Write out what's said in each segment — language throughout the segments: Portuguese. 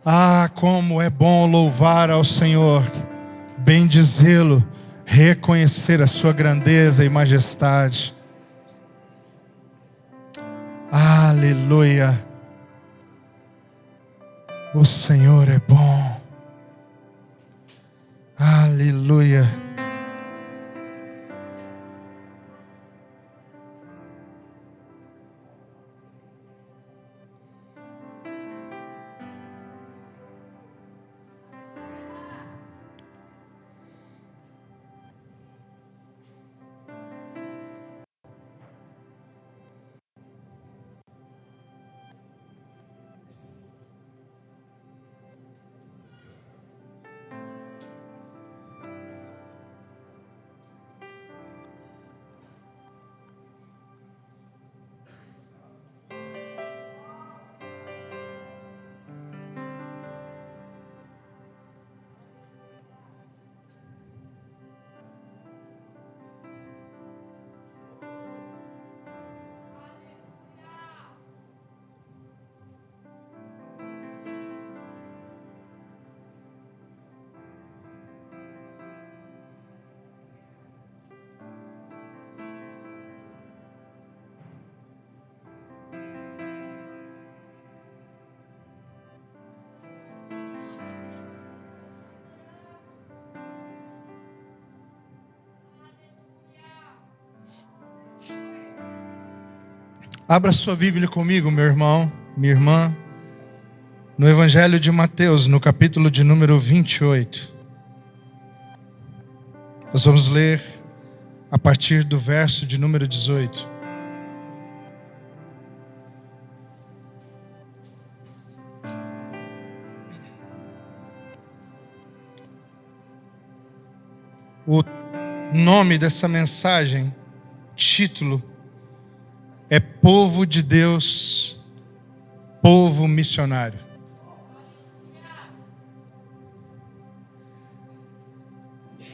Ah, como é bom louvar ao Senhor, bendizê-lo, reconhecer a sua grandeza e majestade. Aleluia. O Senhor é bom. Aleluia. Abra sua Bíblia comigo, meu irmão, minha irmã, no Evangelho de Mateus, no capítulo de número 28. Nós vamos ler a partir do verso de número 18. O nome dessa mensagem, título, é Povo de Deus, Povo Missionário.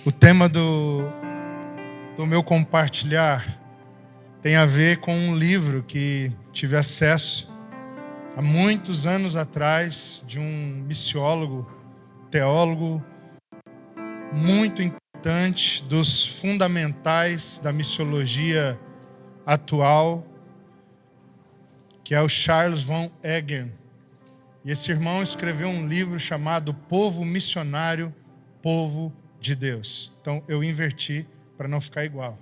O tema do meu compartilhar tem a ver com um livro que tive acesso há muitos anos atrás, de um missiólogo, teólogo, muito importante, dos fundamentais da missiologia atual, que é o Charles von Eggern. E esse irmão escreveu um livro chamado Povo Missionário, Povo de Deus. Então eu inverti para não ficar igual.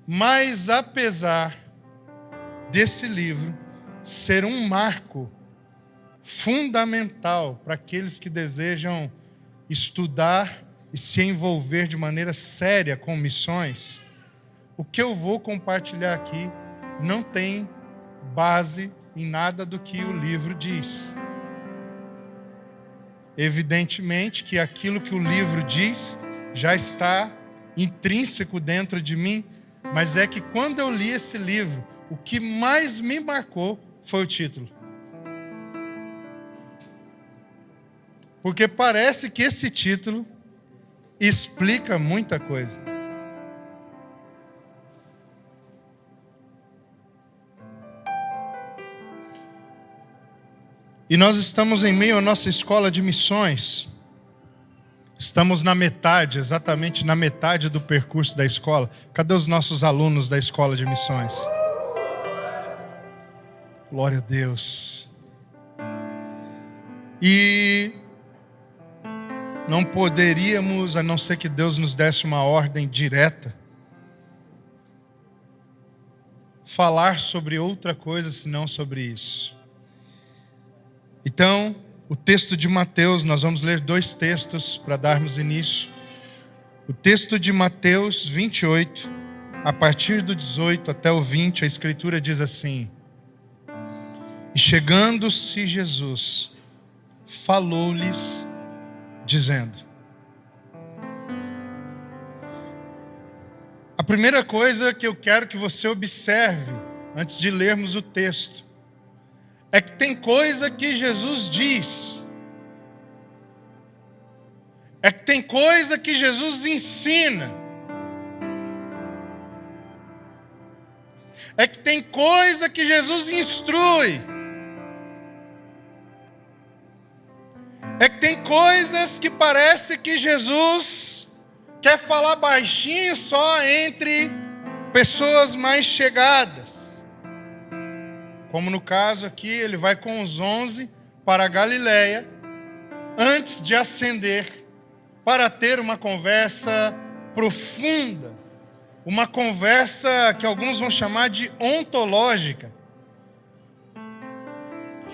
Mas apesar desse livro ser um marco fundamental para aqueles que desejam estudar e se envolver de maneira séria com missões, o que eu vou compartilhar aqui não tem base em nada do que o livro diz. Evidentemente que aquilo que o livro diz já está intrínseco dentro de mim, mas é que quando eu li esse livro, o que mais me marcou foi o título. Porque parece que esse título explica muita coisa. E nós estamos em meio à nossa escola de missões. Estamos na metade, exatamente na metade do percurso da escola. Cadê os nossos alunos da escola de missões? Glória a Deus. E não poderíamos, a não ser que Deus nos desse uma ordem direta, falar sobre outra coisa senão sobre isso. Então, o texto de Mateus, nós vamos ler 2 textos para darmos início. O texto de Mateus 28, a partir do 18 até o 20, a Escritura diz assim: E chegando-se Jesus, falou-lhes, dizendo. A primeira coisa que eu quero que você observe, antes de lermos o texto, é que tem coisa que Jesus diz. É que tem coisa que Jesus ensina. É que tem coisa que Jesus instrui. É que tem coisas que parece que Jesus quer falar baixinho só entre pessoas mais chegadas. Como no caso aqui, ele vai com os 11 para a Galileia, antes de ascender, para ter uma conversa profunda. Uma conversa que alguns vão chamar de ontológica.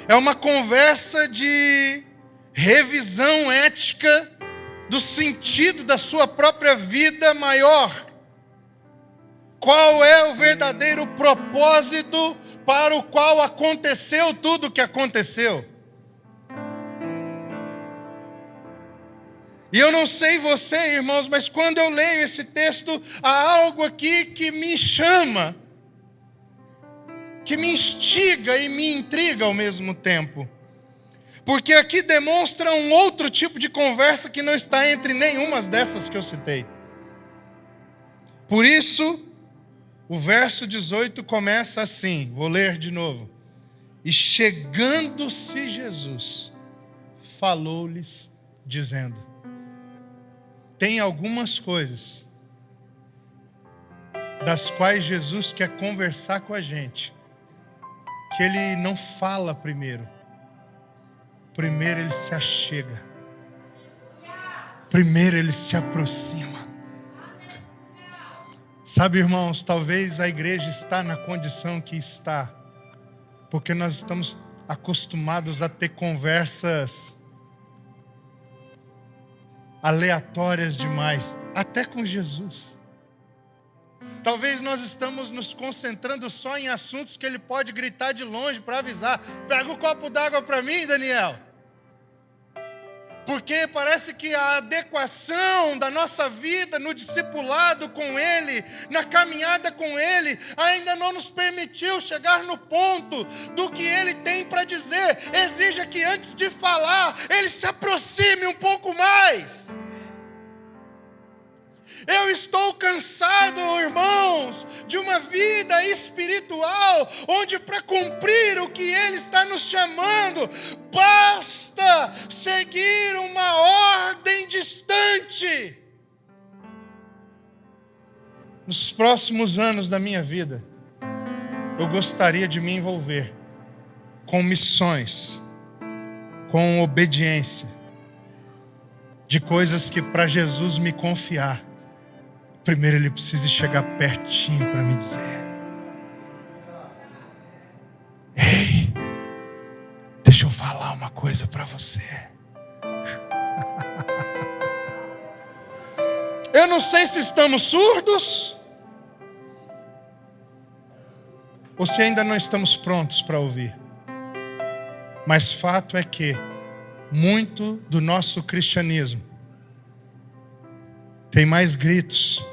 É uma conversa de revisão ética do sentido da sua própria vida maior. Qual é o verdadeiro propósito para o qual aconteceu tudo o que aconteceu? E eu não sei você, irmãos, mas quando eu leio esse texto, há algo aqui que me chama, que me instiga e me intriga ao mesmo tempo. Porque aqui demonstra um outro tipo de conversa que não está entre nenhuma dessas que eu citei. Por isso, o verso 18 começa assim, vou ler de novo. E chegando-se Jesus, falou-lhes, dizendo: tem algumas coisas das quais Jesus quer conversar com a gente, que Ele não fala primeiro. Primeiro Ele se achega. Primeiro Ele se aproxima. Sabe, irmãos, talvez a igreja está na condição que está, porque nós estamos acostumados a ter conversas aleatórias demais, até com Jesus. Talvez nós estamos nos concentrando só em assuntos que Ele pode gritar de longe para avisar. Pega um copo d'água para mim, Daniel. Porque parece que a adequação da nossa vida no discipulado com Ele, na caminhada com Ele, ainda não nos permitiu chegar no ponto do que Ele tem para dizer. Exija que antes de falar, Ele se aproxime um pouco mais. Eu estou cansado, irmãos, de uma vida espiritual, onde para cumprir o que Ele está nos chamando, basta seguir uma ordem distante. Nos próximos anos da minha vida, eu gostaria de me envolver com missões, com obediência, de coisas que para Jesus me confiar, primeiro Ele precisa chegar pertinho para me dizer: ei, deixa eu falar uma coisa para você. Eu não sei se estamos surdos ou se ainda não estamos prontos para ouvir. Mas fato é que muito do nosso cristianismo tem mais gritos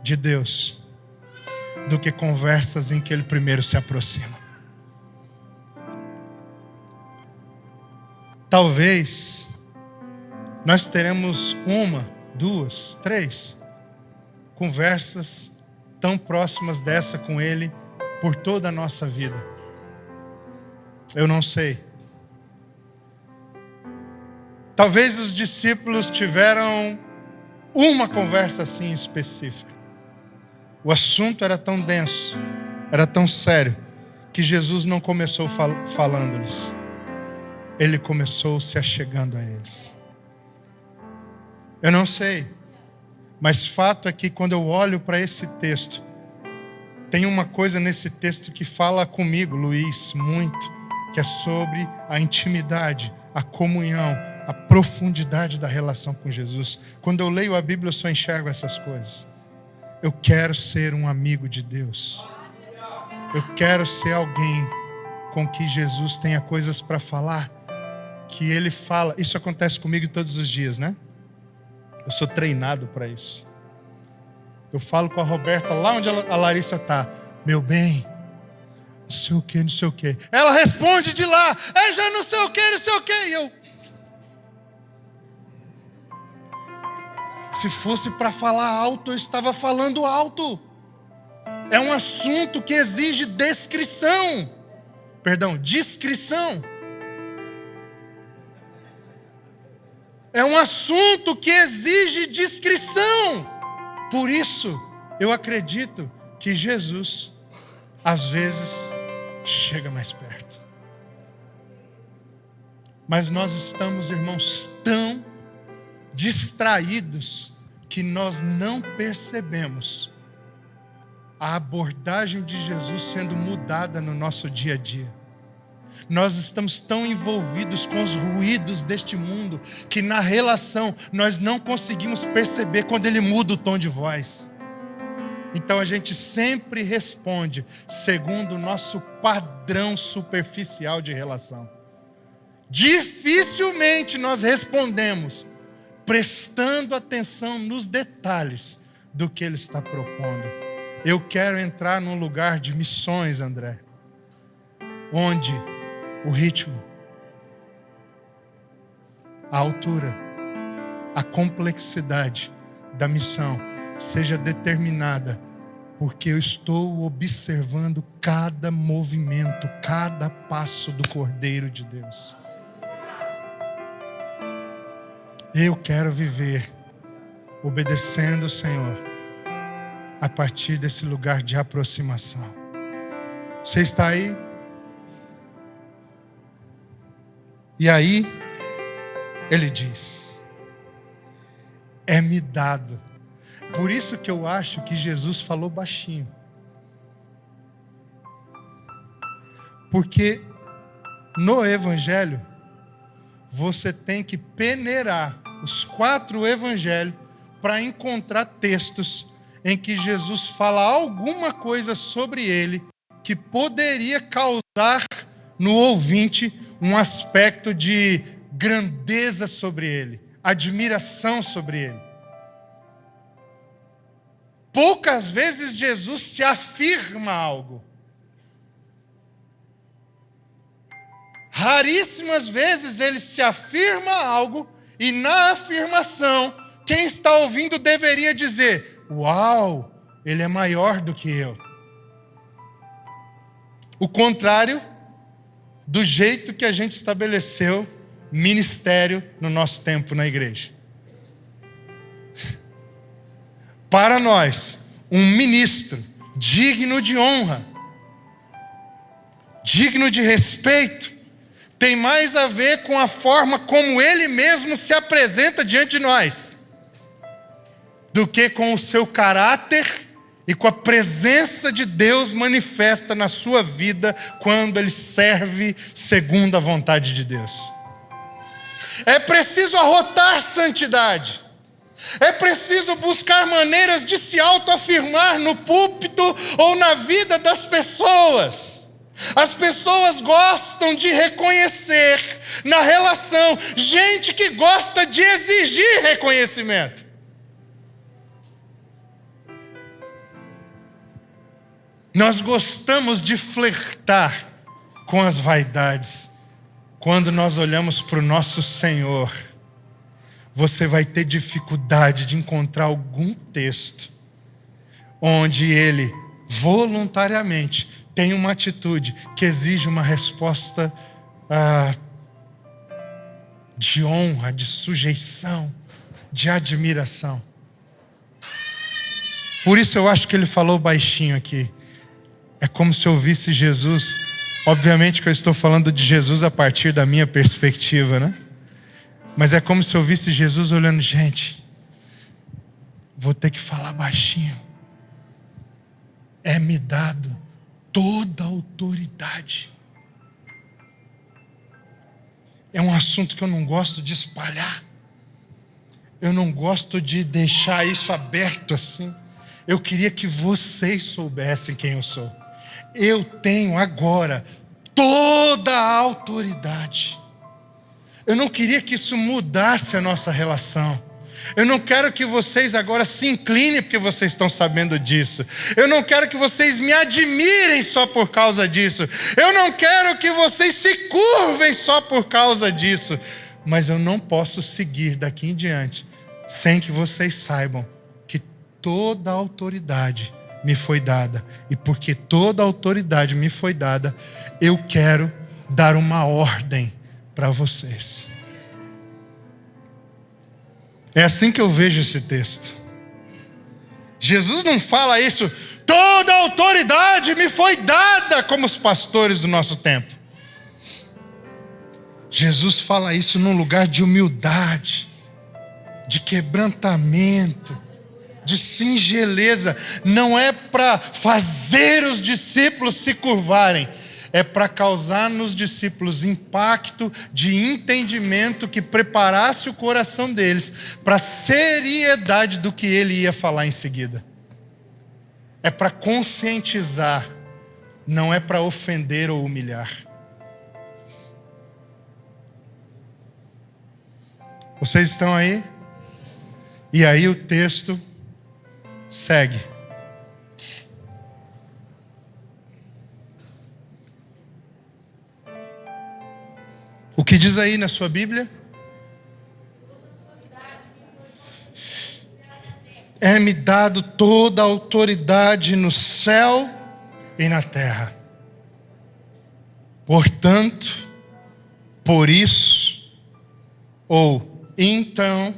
de Deus do que conversas em que Ele primeiro se aproxima. Talvez nós teremos 1, 2, 3 conversas tão próximas dessa com Ele por toda a nossa vida. Eu não sei. Talvez os discípulos tiveram uma conversa assim específica. O assunto era tão denso, era tão sério, que Jesus não começou falando-lhes. Ele começou se achegando a eles. Eu não sei, mas fato é que quando eu olho para esse texto, tem uma coisa nesse texto que fala comigo, Luiz, muito, que é sobre a intimidade, a comunhão, a profundidade da relação com Jesus. Quando eu leio a Bíblia, eu só enxergo essas coisas. Eu quero ser um amigo de Deus. Eu quero ser alguém com que Jesus tenha coisas para falar, que Ele fala. Isso acontece comigo todos os dias, né? Eu sou treinado para isso. Eu falo com a Roberta lá onde a Larissa está: meu bem, não sei o que, não sei o que. Ela responde de lá: já não sei o que, não sei o que. E eu, se fosse para falar alto, eu estava falando alto. É um assunto que exige discrição. É um assunto que exige discrição. Por isso, eu acredito que Jesus, às vezes, chega mais perto. Mas nós estamos, irmãos, tão distraídos que nós não percebemos a abordagem de Jesus sendo mudada no nosso dia a dia. Nós estamos tão envolvidos com os ruídos deste mundo que na relação nós não conseguimos perceber quando ele muda o tom de voz. Então a gente sempre responde segundo o nosso padrão superficial de relação. Dificilmente nós respondemos prestando atenção nos detalhes do que ele está propondo. Eu quero entrar num lugar de missões, André, onde o ritmo, a altura, a complexidade da missão seja determinada porque eu estou observando cada movimento, cada passo do Cordeiro de Deus. Eu quero viver obedecendo o Senhor a partir desse lugar de aproximação. Você está aí? E aí, ele diz: é-me dado. Por isso que eu acho que Jesus falou baixinho. Porque no Evangelho, você tem que peneirar os 4 evangelhos para encontrar textos em que Jesus fala alguma coisa sobre ele que poderia causar no ouvinte um aspecto de grandeza sobre ele, admiração sobre ele. Poucas vezes Jesus se afirma algo. Raríssimas vezes ele se afirma algo e na afirmação, quem está ouvindo deveria dizer: uau, ele é maior do que eu. O contrário do jeito que a gente estabeleceu ministério no nosso tempo na igreja. Para nós, um ministro digno de honra, digno de respeito, tem mais a ver com a forma como ele mesmo se apresenta diante de nós, do que com o seu caráter e com a presença de Deus manifesta na sua vida quando ele serve segundo a vontade de Deus. É preciso arrotar santidade. É preciso buscar maneiras de se autoafirmar no púlpito ou na vida das pessoas. As pessoas gostam de reconhecer na relação gente que gosta de exigir reconhecimento. Nós gostamos de flertar com as vaidades. Quando nós olhamos para o nosso Senhor, você vai ter dificuldade de encontrar algum texto onde ele voluntariamente tem uma atitude que exige uma resposta de honra, de sujeição, de admiração. Por isso eu acho que ele falou baixinho aqui. É como se eu visse Jesus. Obviamente que eu estou falando de Jesus a partir da minha perspectiva, né? Mas é como se eu visse Jesus olhando: gente, vou ter que falar baixinho. É-me dado toda a autoridade. É um assunto que eu não gosto de espalhar. Eu não gosto de deixar isso aberto assim. Eu queria que vocês soubessem quem eu sou. Eu tenho agora toda a autoridade. Eu não queria que isso mudasse a nossa relação. Eu não quero que vocês agora se inclinem porque vocês estão sabendo disso. Eu não quero que vocês me admirem só por causa disso. Eu não quero que vocês se curvem só por causa disso. Mas eu não posso seguir daqui em diante sem que vocês saibam que toda a autoridade me foi dada. E porque toda a autoridade me foi dada, eu quero dar uma ordem para vocês. É assim que eu vejo esse texto. Jesus não fala isso, toda autoridade me foi dada, como os pastores do nosso tempo. Jesus fala isso num lugar de humildade, de quebrantamento, de singeleza. Não é para fazer os discípulos se curvarem, é para causar nos discípulos impacto de entendimento que preparasse o coração deles para a seriedade do que ele ia falar em seguida. É para conscientizar, não é para ofender ou humilhar. Vocês estão aí? E aí o texto segue. O que diz aí na sua Bíblia? É-me dado toda a autoridade no céu e na terra. Portanto, por isso, ou então,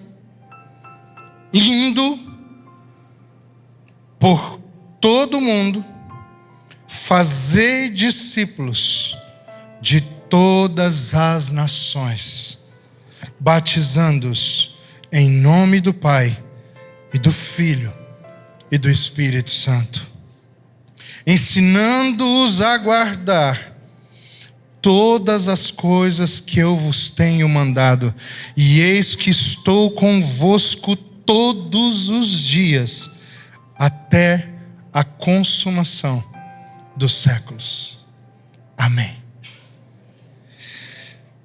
indo por todo o mundo, fazei discípulos de todas as nações, batizando-os em nome do Pai e do Filho e do Espírito Santo, ensinando-os a guardar todas as coisas que eu vos tenho mandado, e eis que estou convosco todos os dias, até a consumação dos séculos. Amém.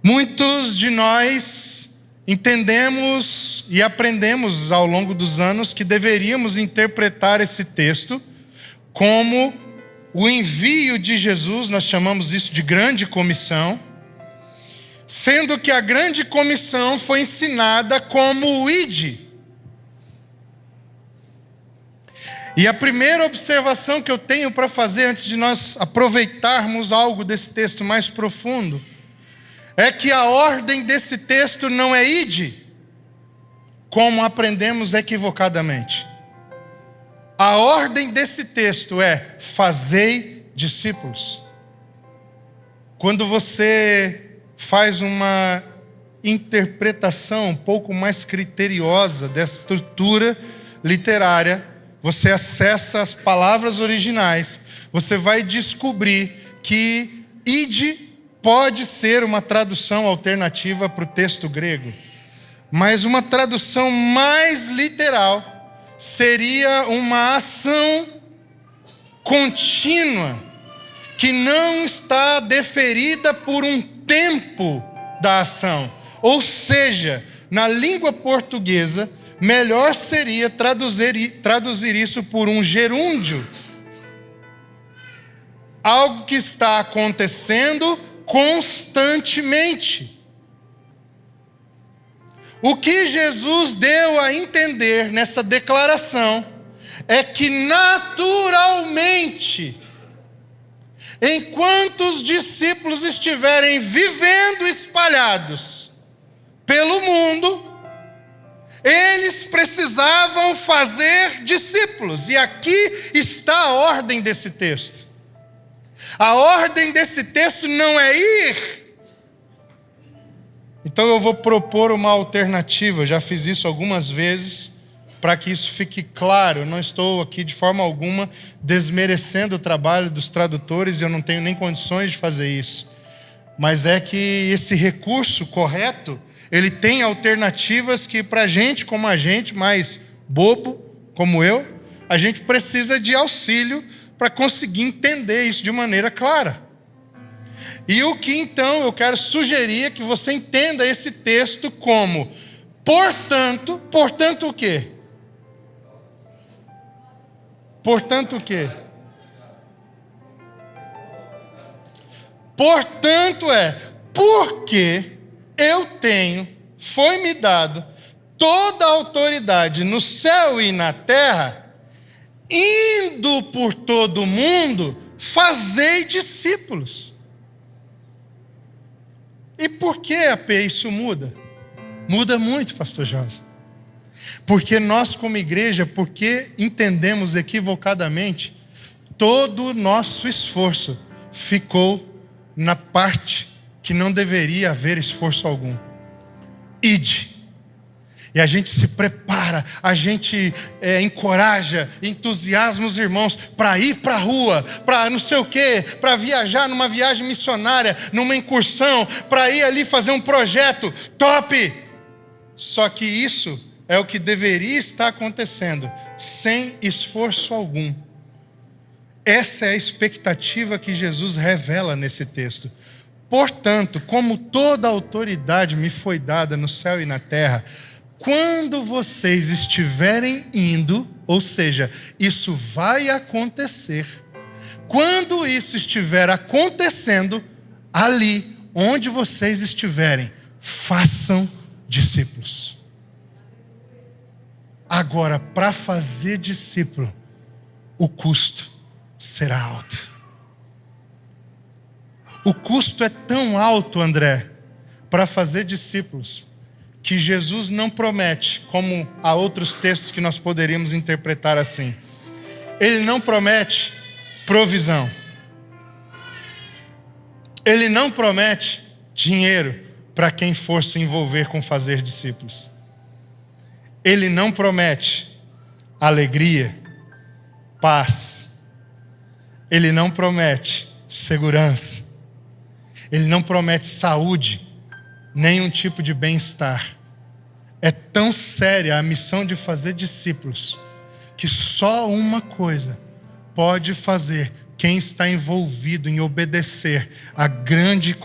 Muitos de nós entendemos e aprendemos ao longo dos anos que deveríamos interpretar esse texto como o envio de Jesus. Nós chamamos isso de grande comissão, sendo que a grande comissão foi ensinada como o ide. E a primeira observação que eu tenho para fazer antes de nós aproveitarmos algo desse texto mais profundo é que a ordem desse texto não é ide, como aprendemos equivocadamente. A ordem desse texto é fazei discípulos. Quando você faz uma interpretação um pouco mais criteriosa dessa estrutura literária, você acessa as palavras originais, você vai descobrir que ide pode ser uma tradução alternativa para o texto grego, mas uma tradução mais literal seria uma ação contínua que não está deferida por um tempo da ação. Ou seja, na língua portuguesa, melhor seria traduzir isso por um gerúndio. Algo que está acontecendo constantemente. O que Jesus deu a entender nessa declaração é que naturalmente, enquanto os discípulos estiverem vivendo espalhados pelo mundo, eles precisavam fazer discípulos. E aqui está a ordem desse texto. A ordem desse texto não é ir. Então eu vou propor uma alternativa. Eu já fiz isso algumas vezes, para que isso fique claro. Eu não estou aqui de forma alguma desmerecendo o trabalho dos tradutores, eu não tenho nem condições de fazer isso. Mas é que esse recurso correto, ele tem alternativas que para gente, como a gente, mais bobo, como eu, a gente precisa de auxílio para conseguir entender isso de maneira clara. E o que então eu quero sugerir é que você entenda esse texto como, portanto o quê? Portanto o quê? Portanto porque foi-me dado toda a autoridade no céu e na terra, indo por todo o mundo, fazei discípulos. E por que, AP, isso muda? Muda muito, pastor Josa. Porque nós como igreja, porque entendemos equivocadamente, todo o nosso esforço ficou na parte que não deveria haver esforço algum. Ide. E a gente se prepara, a gente encoraja, entusiasma os irmãos para ir para a rua, para não sei o quê, para viajar numa viagem missionária, numa incursão, para ir ali fazer um projeto top. Só que isso é o que deveria estar acontecendo, sem esforço algum. Essa é a expectativa que Jesus revela nesse texto. Portanto, como toda autoridade me foi dada no céu e na terra, quando vocês estiverem indo, ou seja, isso vai acontecer. Quando isso estiver acontecendo, ali onde vocês estiverem, façam discípulos. Agora, para fazer discípulo, o custo será alto. O custo é tão alto, André, para fazer discípulos, que Jesus não promete, como há outros textos que nós poderíamos interpretar assim. Ele não promete provisão. Ele não promete dinheiro para quem for se envolver com fazer discípulos. Ele não promete alegria, paz. Ele não promete segurança. Ele não promete saúde, nenhum tipo de bem-estar. É tão séria a missão de fazer discípulos, que só uma coisa pode fazer quem está envolvido em obedecer a grande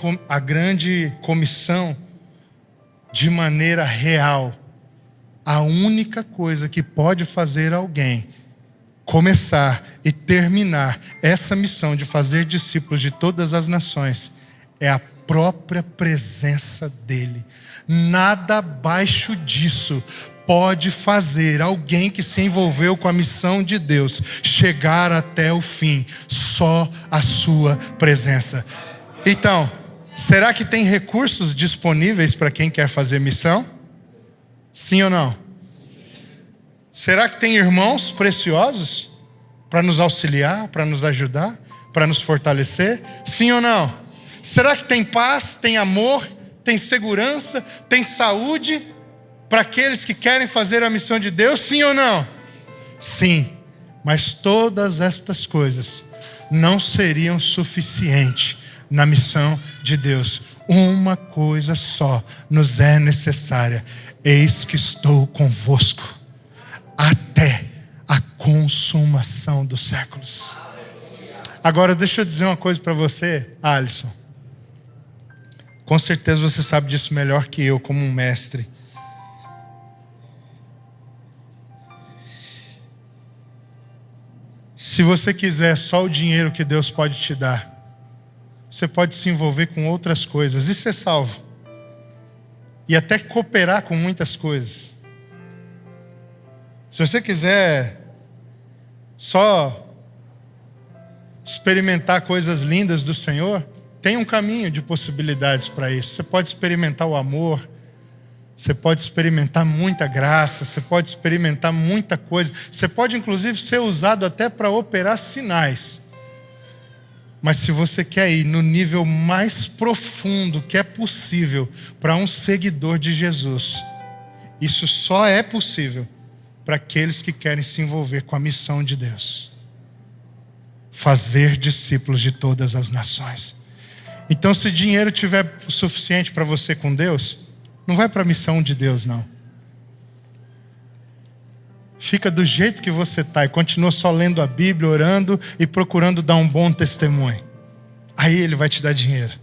comissão de maneira real. A única coisa que pode fazer alguém começar e terminar essa missão de fazer discípulos de todas as nações é a própria presença dele. Nada abaixo disso pode fazer alguém que se envolveu com a missão de Deus chegar até o fim. Só a sua presença. Então, será que tem recursos disponíveis para quem quer fazer missão? Sim ou não? Será que tem irmãos preciosos para nos auxiliar, para nos ajudar, para nos fortalecer? Sim ou não? Será que tem paz, tem amor, tem segurança, tem saúde para aqueles que querem fazer a missão de Deus? Sim ou não? Sim, mas todas estas coisas não seriam suficientes na missão de Deus. Uma coisa só nos é necessária: eis que estou convosco até a consumação dos séculos. Agora deixa eu dizer uma coisa para você, Alisson. Com certeza você sabe disso melhor que eu, como um mestre. Se você quiser só o dinheiro que Deus pode te dar, você pode se envolver com outras coisas e ser salvo. E até cooperar com muitas coisas. Se você quiser só experimentar coisas lindas do Senhor, tem um caminho de possibilidades para isso. Você pode experimentar o amor, você pode experimentar muita graça, você pode experimentar muita coisa. Você pode inclusive ser usado até para operar sinais. Mas se você quer ir no nível mais profundo que é possível para um seguidor de Jesus, isso só é possível para aqueles que querem se envolver com a missão de Deus. Fazer discípulos de todas as nações. Então, se dinheiro tiver o suficiente para você com Deus, não vai para a missão de Deus, não. Fica do jeito que você está e continua só lendo a Bíblia, orando e procurando dar um bom testemunho. Aí Ele vai te dar dinheiro.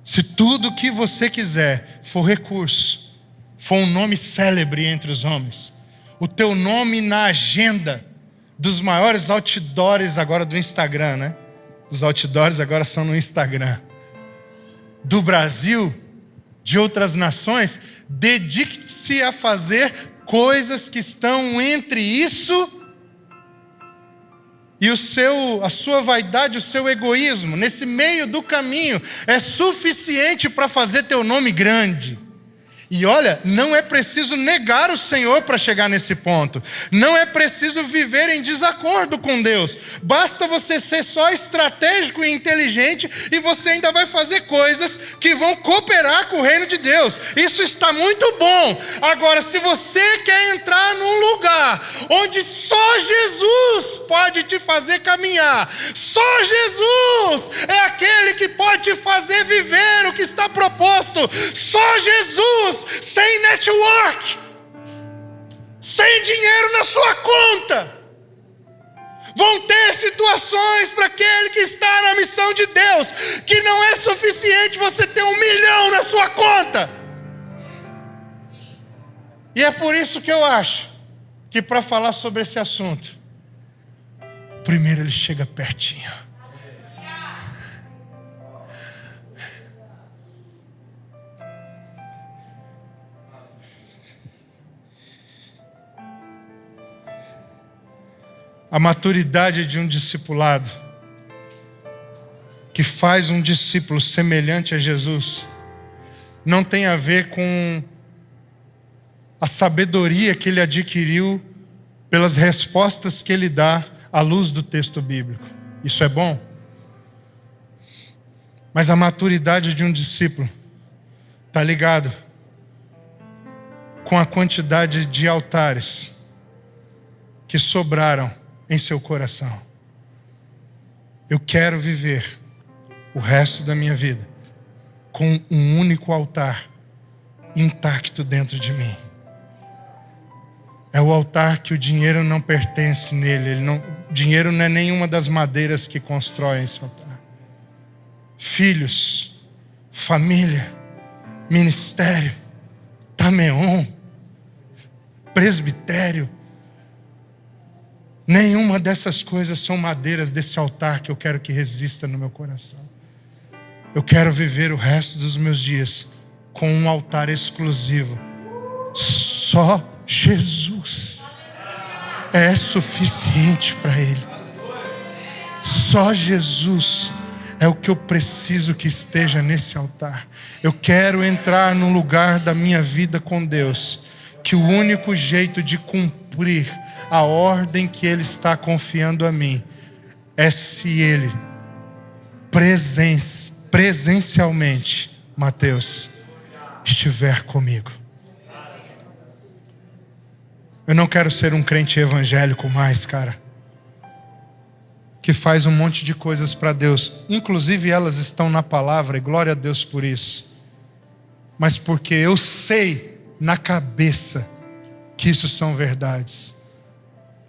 Se tudo o que você quiser for recurso, for um nome célebre entre os homens, o teu nome na agenda dos maiores outdoors agora do Instagram, né? Os outdoors agora são no Instagram. Do Brasil, de outras nações, dedique-se a fazer coisas que estão entre isso e a sua vaidade, o seu egoísmo. Nesse meio do caminho, é suficiente para fazer teu nome grande. E olha, não é preciso negar o Senhor para chegar nesse ponto. Não é preciso viver em desacordo com Deus. Basta você ser só estratégico e inteligente e você ainda vai fazer coisas que vão cooperar com o reino de Deus. Isso está muito bom. Agora, se você quer entrar num lugar onde só Jesus pode te fazer caminhar, só Jesus é aquele que pode te fazer viver o que está proposto, só Jesus, sem network, sem dinheiro na sua conta. Vão ter situações para aquele que está na missão de Deus, que não é suficiente você ter 1 milhão na sua conta. E é por isso que eu acho que para falar sobre esse assunto, primeiro ele chega pertinho. A maturidade de um discipulado que faz um discípulo semelhante a Jesus não tem a ver com a sabedoria que ele adquiriu pelas respostas que ele dá à luz do texto bíblico. Isso é bom. Mas a maturidade de um discípulo está ligado com a quantidade de altares que sobraram em seu coração. Eu quero viver o resto da minha vida com um único altar intacto dentro de mim. É o altar que o dinheiro não pertence nele. Dinheiro não é nenhuma das madeiras que constroem esse altar. Filhos, família, ministério, tameon, presbitério, nenhuma dessas coisas são madeiras desse altar que eu quero que resista no meu coração. Eu quero viver o resto dos meus dias com um altar exclusivo. Só Jesus é suficiente para Ele. Só Jesus é o que eu preciso que esteja nesse altar. Eu quero entrar num lugar da minha vida com Deus que o único jeito de cumprir a ordem que Ele está confiando a mim é se Ele presencialmente, Mateus, estiver comigo. Eu não quero ser um crente evangélico mais, cara, que faz um monte de coisas para Deus, inclusive elas estão na palavra, e glória a Deus por isso, mas porque eu sei na cabeça que isso são verdades.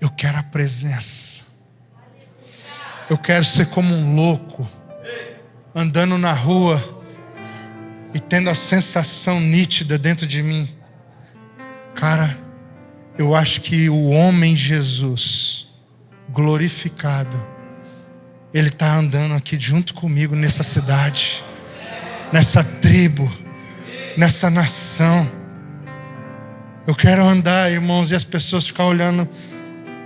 Eu quero a presença. Eu quero ser como um louco, andando na rua e tendo a sensação nítida dentro de mim. Cara, eu acho que o homem Jesus glorificado, ele está andando aqui junto comigo nessa cidade, nessa tribo, nessa nação. Eu quero andar, irmãos, e as pessoas ficar olhando,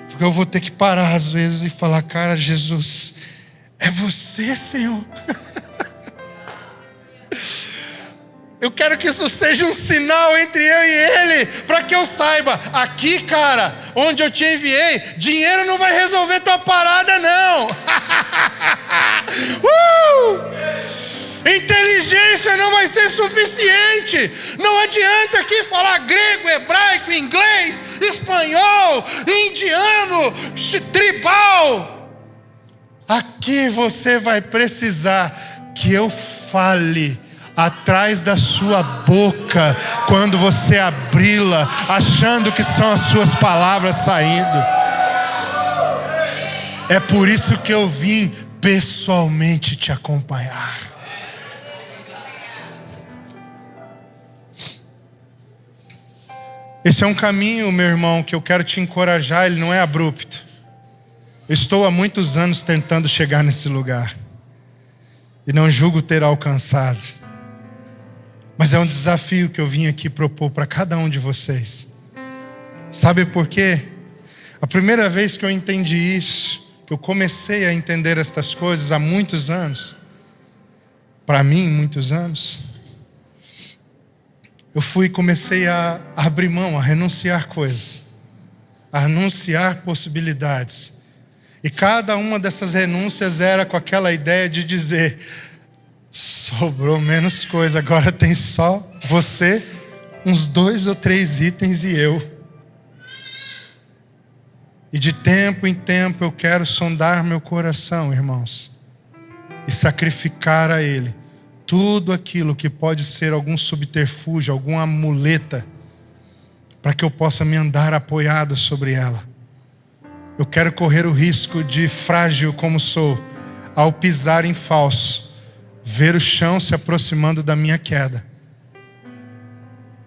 porque eu vou ter que parar às vezes e falar: cara, Jesus, é você, Senhor. Eu quero que isso seja um sinal entre eu e Ele, para que eu saiba, aqui, cara, onde eu te enviei, dinheiro não vai resolver tua parada, não. Inteligência não vai ser suficiente. Não adianta aqui falar grego, hebraico, inglês, espanhol, indiano, tribal. Aqui você vai precisar que eu fale atrás da sua boca, quando você abri-la, achando que são as suas palavras saindo. É por isso que eu vim pessoalmente te acompanhar. Esse é um caminho, meu irmão, que eu quero te encorajar. Ele não é abrupto. Eu estou há muitos anos tentando chegar nesse lugar e não julgo ter alcançado. Mas é um desafio que eu vim aqui propor para cada um de vocês. Sabe por quê? A primeira vez que eu entendi isso, que eu comecei a entender estas coisas há muitos anos, para mim, muitos anos, eu comecei a abrir mão, a renunciar coisas, a anunciar possibilidades. E cada uma dessas renúncias era com aquela ideia de dizer: sobrou menos coisa, agora tem só você, uns 2 ou 3 itens e eu. E de tempo em tempo eu quero sondar meu coração, irmãos, e sacrificar a Ele tudo aquilo que pode ser algum subterfúgio, alguma muleta, para que eu possa me andar apoiado sobre ela. Eu quero correr o risco de, frágil como sou, ao pisar em falso, ver o chão se aproximando da minha queda,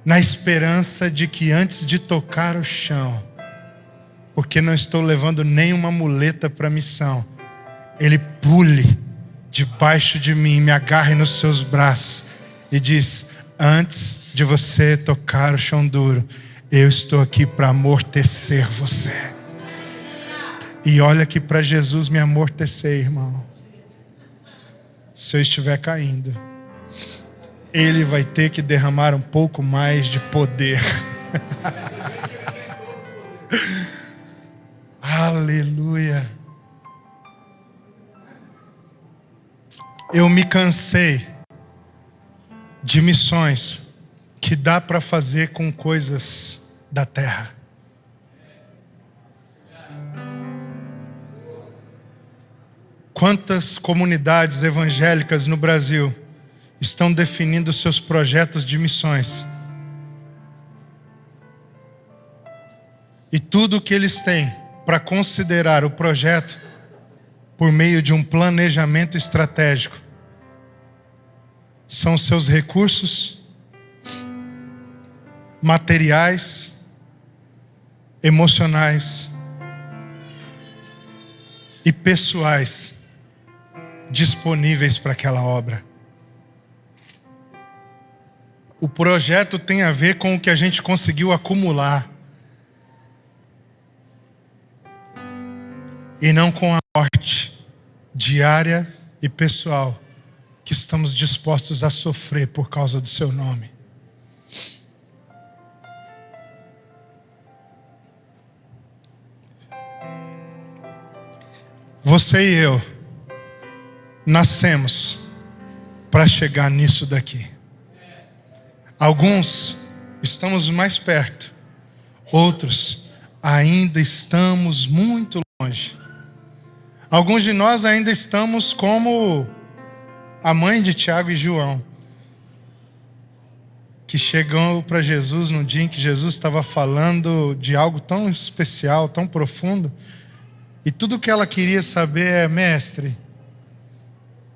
na esperança de que antes de tocar o chão, porque não estou levando nenhuma muleta para a missão, Ele pule debaixo de mim, me agarre nos seus braços e diz: antes de você tocar o chão duro, eu estou aqui para amortecer você. E olha aqui para Jesus me amortecer, irmão. Se eu estiver caindo, Ele vai ter que derramar um pouco mais de poder. Aleluia. Eu me cansei de missões que dá para fazer com coisas da terra. Quantas comunidades evangélicas no Brasil estão definindo seus projetos de missões? E tudo o que eles têm para considerar o projeto por meio de um planejamento estratégico são seus recursos materiais, emocionais e pessoais disponíveis para aquela obra. O projeto tem a ver com o que a gente conseguiu acumular e não com a morte diária e pessoal que estamos dispostos a sofrer por causa do seu nome. Você e eu nascemos para chegar nisso daqui. Alguns estamos mais perto, outros ainda estamos muito longe. Alguns de nós ainda estamos como a mãe de Tiago e João, que chegou para Jesus no dia em que Jesus estava falando de algo tão especial, tão profundo, e tudo que ela queria saber é: mestre,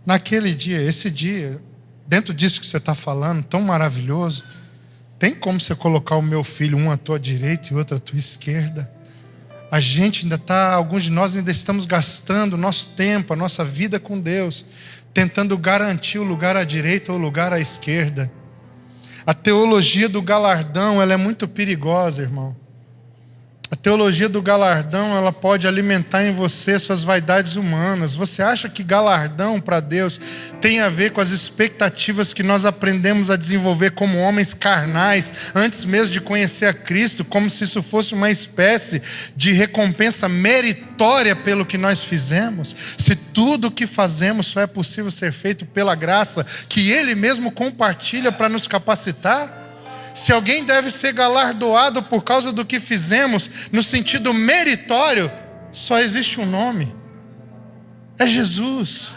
naquele dia, esse dia, dentro disso que você está falando, tão maravilhoso, tem como você colocar o meu filho, um à tua direita e outro à tua esquerda? A gente ainda está, alguns de nós ainda estamos gastando o nosso tempo, a nossa vida com Deus, tentando garantir o lugar à direita ou o lugar à esquerda. A teologia do galardão, ela é muito perigosa, irmão. A teologia do galardão, ela pode alimentar em você suas vaidades humanas. Você acha que galardão para Deus tem a ver com as expectativas que nós aprendemos a desenvolver como homens carnais, antes mesmo de conhecer a Cristo, como se isso fosse uma espécie de recompensa meritória pelo que nós fizemos? Se tudo o que fazemos só é possível ser feito pela graça que Ele mesmo compartilha para nos capacitar? Se alguém deve ser galardoado por causa do que fizemos, no sentido meritório, só existe um nome: é Jesus.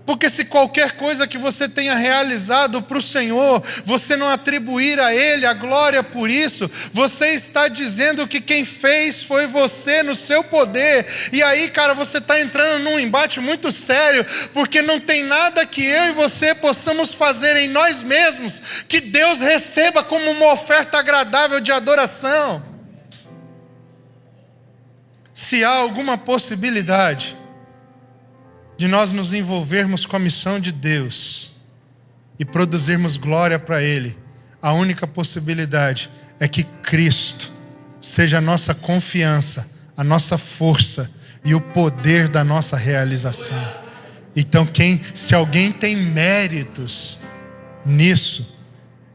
Porque se qualquer coisa que você tenha realizado para o Senhor, você não atribuir a Ele a glória por isso, você está dizendo que quem fez foi você no seu poder. E aí, cara, você está entrando num embate muito sério, porque não tem nada que eu e você possamos fazer em nós mesmos que Deus receba como uma oferta agradável de adoração. Se há alguma possibilidade de nós nos envolvermos com a missão de Deus e produzirmos glória para Ele, a única possibilidade é que Cristo seja a nossa confiança, a nossa força e o poder da nossa realização. Então, se alguém tem méritos nisso,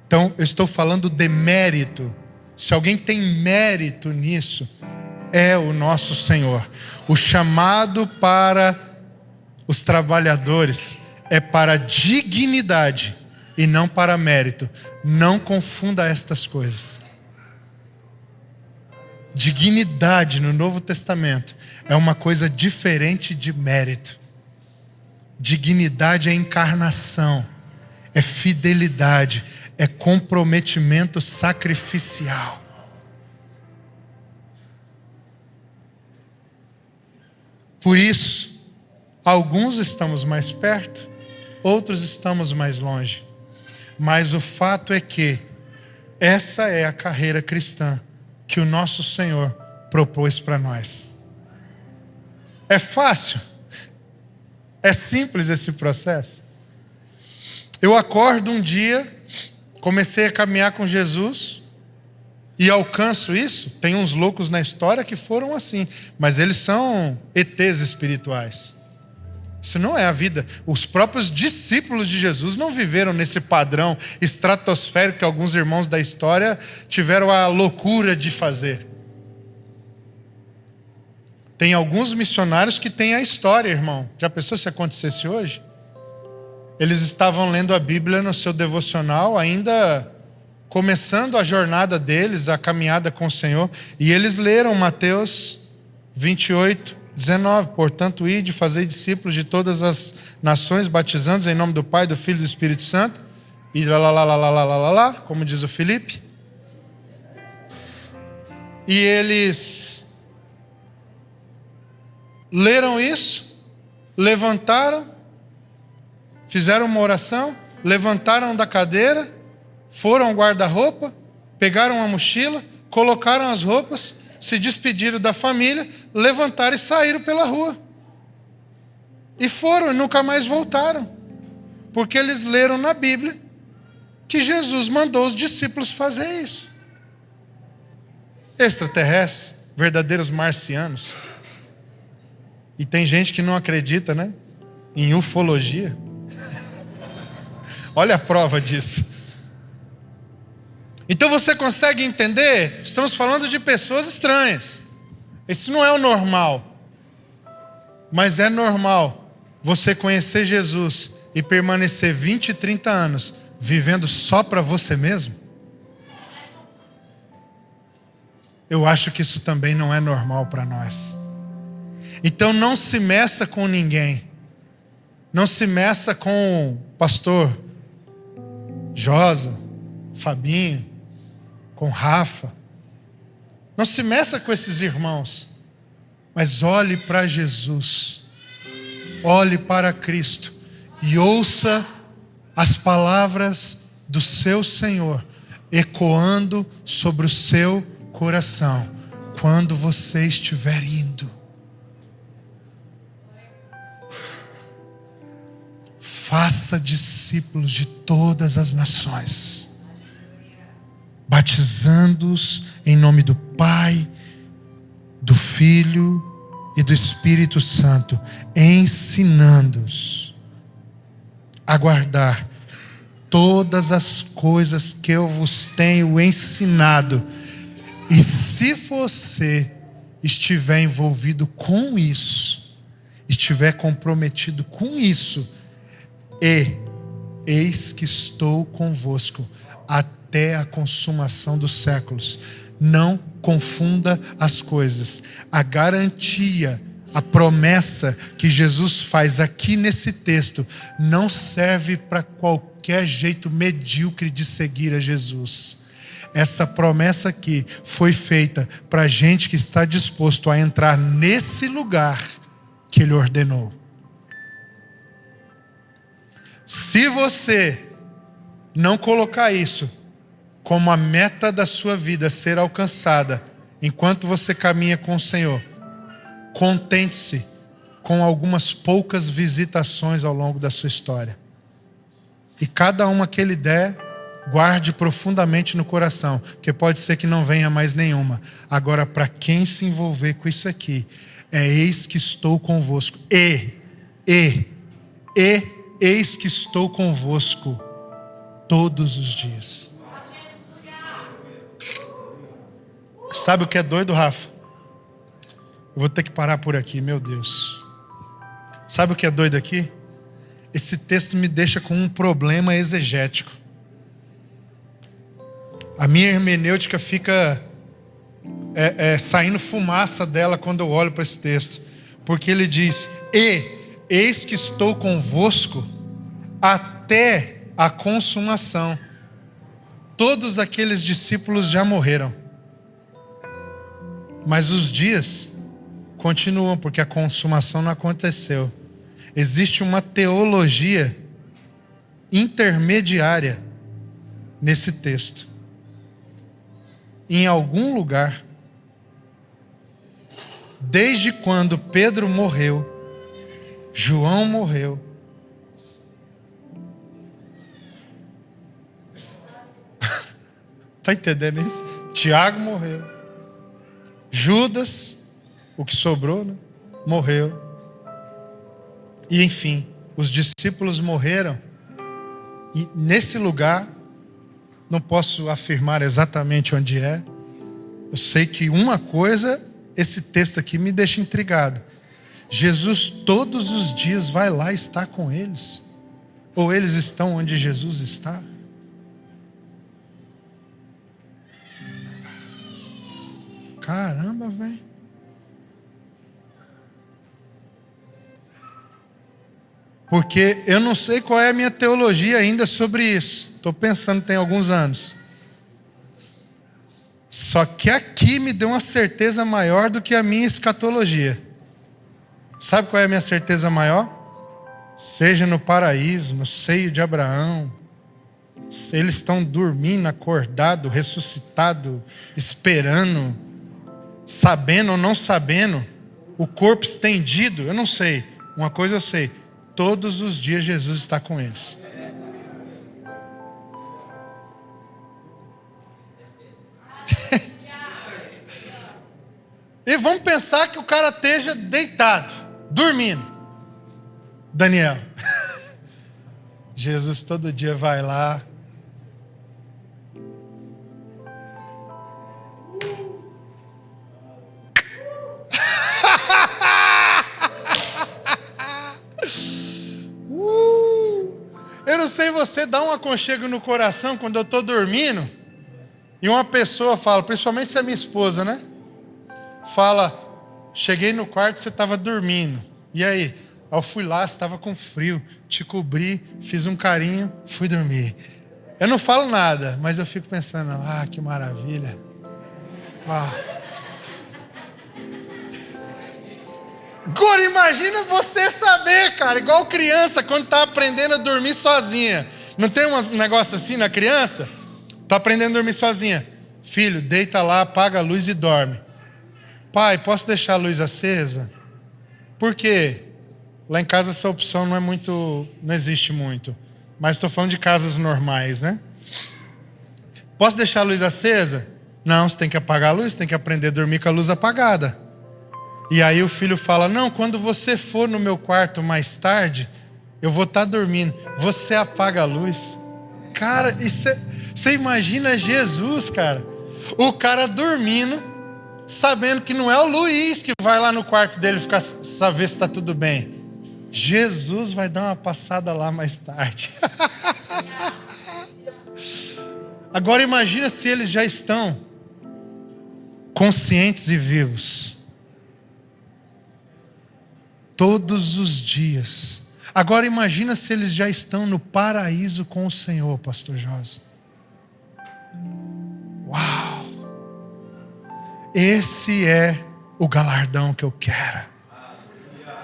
então eu estou falando de mérito. Se alguém tem mérito nisso, é o nosso Senhor. O chamado para os trabalhadores é para dignidade e não para mérito. Não confunda estas coisas. Dignidade no Novo Testamento é uma coisa diferente de mérito. Dignidade é encarnação, é fidelidade, é comprometimento sacrificial. Por isso, alguns estamos mais perto, outros estamos mais longe. Mas o fato é que essa é a carreira cristã que o nosso Senhor propôs para nós. É fácil? É simples esse processo? Eu acordo um dia, comecei a caminhar com Jesus e alcanço isso. Tem uns loucos na história que foram assim, mas eles são ETs espirituais. Isso não é a vida. Os próprios discípulos de Jesus não viveram nesse padrão estratosférico que alguns irmãos da história tiveram a loucura de fazer. Tem alguns missionários que têm a história, irmão. Já pensou se acontecesse hoje? Eles estavam lendo a Bíblia no seu devocional, ainda começando a jornada deles, a caminhada com o Senhor, e eles leram Mateus 28, 19. Portanto, ide, fazei discípulos de todas as nações, batizando-os em nome do Pai, do Filho e do Espírito Santo, e lá, como diz o Filipe. E eles leram isso, levantaram, fizeram uma oração, levantaram da cadeira, foram ao guarda-roupa, pegaram a mochila, colocaram as roupas, se despediram da família, levantaram e saíram pela rua. E foram e nunca mais voltaram. Porque eles leram na Bíblia que Jesus mandou os discípulos fazer isso. Extraterrestres, verdadeiros marcianos. E tem gente que não acredita, né? Em ufologia. Olha a prova disso. Então você consegue entender? Estamos falando de pessoas estranhas. Isso não é o normal. Mas é normal você conhecer Jesus e permanecer 20, 30 anos vivendo só para você mesmo? Eu acho que isso também não é normal para nós. Então não se meça com ninguém. Não se meça com o pastor Josa, Fabinho, com Rafa. Não se meça com esses irmãos. Mas olhe para Jesus. Olhe para Cristo. E ouça as palavras do seu Senhor ecoando sobre o seu coração quando você estiver indo. Faça discípulos de todas as nações, batizando-os em nome do Pai, do Filho e do Espírito Santo, ensinando-os a guardar todas as coisas que eu vos tenho ensinado. E se você estiver envolvido com isso, estiver comprometido com isso, eis que estou convosco até a consumação dos séculos. Não confunda as coisas. A garantia, a promessa que Jesus faz aqui nesse texto não serve para qualquer jeito medíocre de seguir a Jesus. Essa promessa aqui foi feita para gente que está disposto a entrar nesse lugar que Ele ordenou. Se você não colocar isso como a meta da sua vida ser alcançada enquanto você caminha com o Senhor, contente-se com algumas poucas visitações ao longo da sua história. E cada uma que Ele der, guarde profundamente no coração, porque pode ser que não venha mais nenhuma. Agora, para quem se envolver com isso aqui, eis que estou convosco. E eis que estou convosco todos os dias. Sabe o que é doido, Rafa? Eu vou ter que parar por aqui, meu Deus. Sabe o que é doido aqui? Esse texto me deixa com um problema exegético. A minha hermenêutica fica saindo fumaça dela quando eu olho para esse texto. Porque ele diz: E eis que estou convosco até a consumação. Todos aqueles discípulos já morreram. Mas os dias continuam, porque a consumação não aconteceu. Existe uma teologia intermediária nesse texto. Em algum lugar, desde quando Pedro morreu, João morreu, tá entendendo isso? Tiago morreu, Judas, o que sobrou, né? Morreu. E enfim, os discípulos morreram. E nesse lugar, não posso afirmar exatamente onde é. Eu sei que uma coisa, esse texto aqui me deixa intrigado. Jesus todos os dias vai lá estar com eles. Ou eles estão onde Jesus está? Caramba, velho. Porque eu não sei qual é a minha teologia ainda sobre isso. Estou pensando, tem alguns anos. Só que aqui me deu uma certeza maior do que a minha escatologia. Sabe qual é a minha certeza maior? Seja no paraíso, no seio de Abraão. Se eles estão dormindo, acordado, ressuscitado, esperando, sabendo ou não sabendo, o corpo estendido, eu não sei. Uma coisa eu sei. Todos os dias Jesus está com eles. E vamos pensar que o cara esteja deitado, dormindo. Daniel. Jesus todo dia vai lá. Eu não sei, você dá um aconchego no coração quando eu estou dormindo e uma pessoa fala, principalmente se é minha esposa, né? Fala, cheguei no quarto e você estava dormindo. E aí? Eu fui lá, você estava com frio, te cobri, fiz um carinho, fui dormir. Eu não falo nada, mas eu fico pensando, que maravilha. Agora imagina você saber, cara, igual criança quando tá aprendendo a dormir sozinha. Não tem um negócio assim na criança? Tá aprendendo a dormir sozinha. Filho, deita lá, apaga a luz e dorme. Pai, posso deixar a luz acesa? Por quê? Lá em casa essa opção não existe muito. Mas estou falando de casas normais, né? Posso deixar a luz acesa? Não, você tem que apagar a luz, você tem que aprender a dormir com a luz apagada. E aí o filho fala, não, quando você for no meu quarto mais tarde, eu vou estar dormindo. Você apaga a luz. Cara, você imagina Jesus, cara. O cara dormindo, sabendo que não é o Luiz que vai lá no quarto dele ficar saber se está tudo bem. Jesus vai dar uma passada lá mais tarde. Agora imagina se eles já estão conscientes e vivos. Todos os dias. Agora imagina se eles já estão no paraíso com o Senhor, pastor Josa. Uau! Esse é o galardão que eu quero.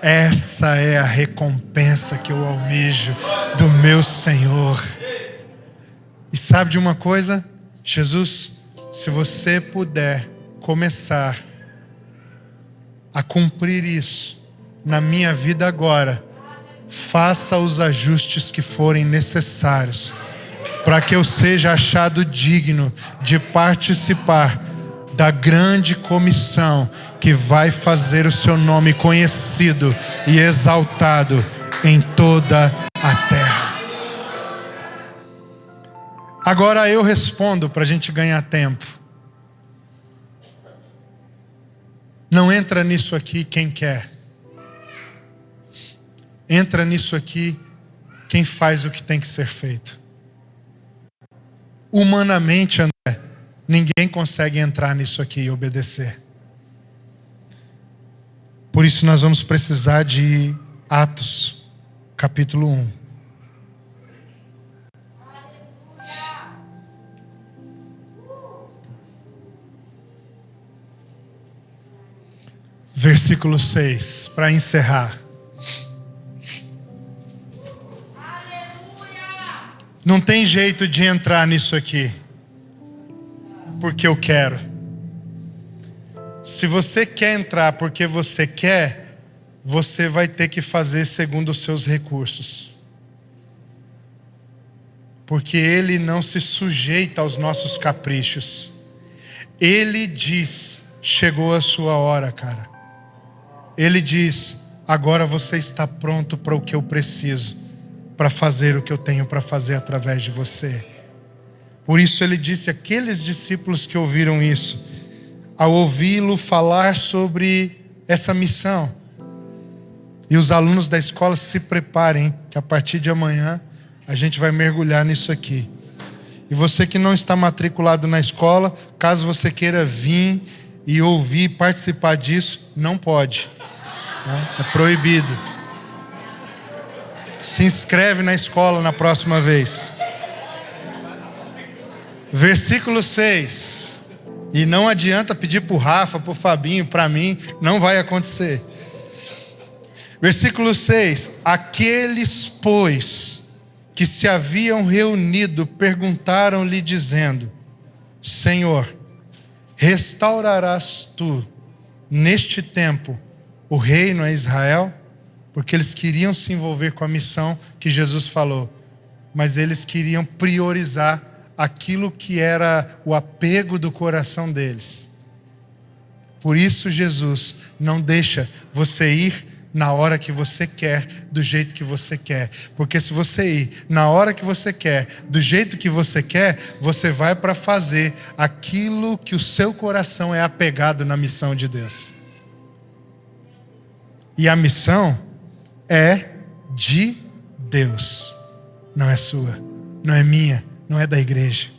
Essa é a recompensa que eu almejo do meu Senhor. E sabe de uma coisa? Jesus, se você puder começar a cumprir isso na minha vida agora, faça os ajustes que forem necessários para que eu seja achado digno de participar da grande comissão que vai fazer o seu nome conhecido e exaltado em toda a terra. Agora eu respondo para a gente ganhar tempo. Não entra nisso aqui quem quer. Entra nisso aqui quem faz o que tem que ser feito. Humanamente, André, ninguém consegue entrar nisso aqui e obedecer. Por isso nós vamos precisar de Atos, capítulo 1. Versículo 6, para encerrar. Não tem jeito de entrar nisso aqui, porque eu quero. Se você quer entrar porque você quer, você vai ter que fazer segundo os seus recursos. Porque Ele não se sujeita aos nossos caprichos. Ele diz, chegou a sua hora, cara. Ele diz, agora você está pronto para o que eu preciso, para fazer o que eu tenho para fazer através de você. Por isso ele disse àqueles discípulos que ouviram isso, ao ouvi-lo falar sobre essa missão. E os alunos da escola se preparem, que a partir de amanhã a gente vai mergulhar nisso aqui. E você que não está matriculado na escola, caso você queira vir e ouvir, participar disso, não pode. É proibido. Se inscreve na escola na próxima vez. Versículo 6. E não adianta pedir para o Rafa, para o Fabinho, para mim, não vai acontecer. Versículo 6. Aqueles, pois, que se haviam reunido, perguntaram-lhe dizendo, Senhor, restaurarás tu neste tempo o reino a Israel? Porque eles queriam se envolver com a missão que Jesus falou, mas eles queriam priorizar aquilo que era o apego do coração deles. Por isso Jesus não deixa você ir na hora que você quer, do jeito que você quer. Porque se você ir na hora que você quer, do jeito que você quer, você vai para fazer aquilo que o seu coração é apegado na missão de Deus. E a missão é de Deus, não é sua, não é minha, não é da igreja.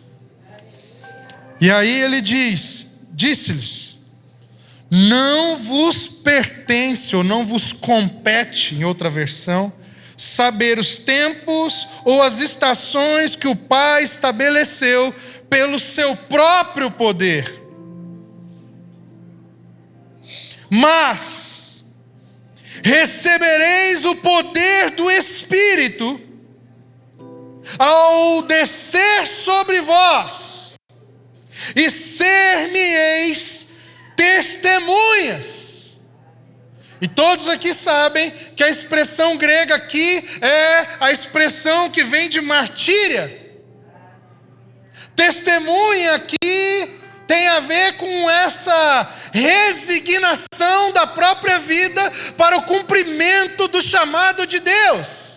E aí ele disse-lhes, não vos pertence ou não vos compete, em outra versão, saber os tempos ou as estações que o Pai estabeleceu pelo seu próprio poder. Mas recebereis o poder do Espírito ao descer sobre vós, e ser-me-eis testemunhas. E todos aqui sabem que a expressão grega aqui é a expressão que vem de martíria. Testemunha aqui tem a ver com essa resignação da própria vida para o cumprimento do chamado de Deus.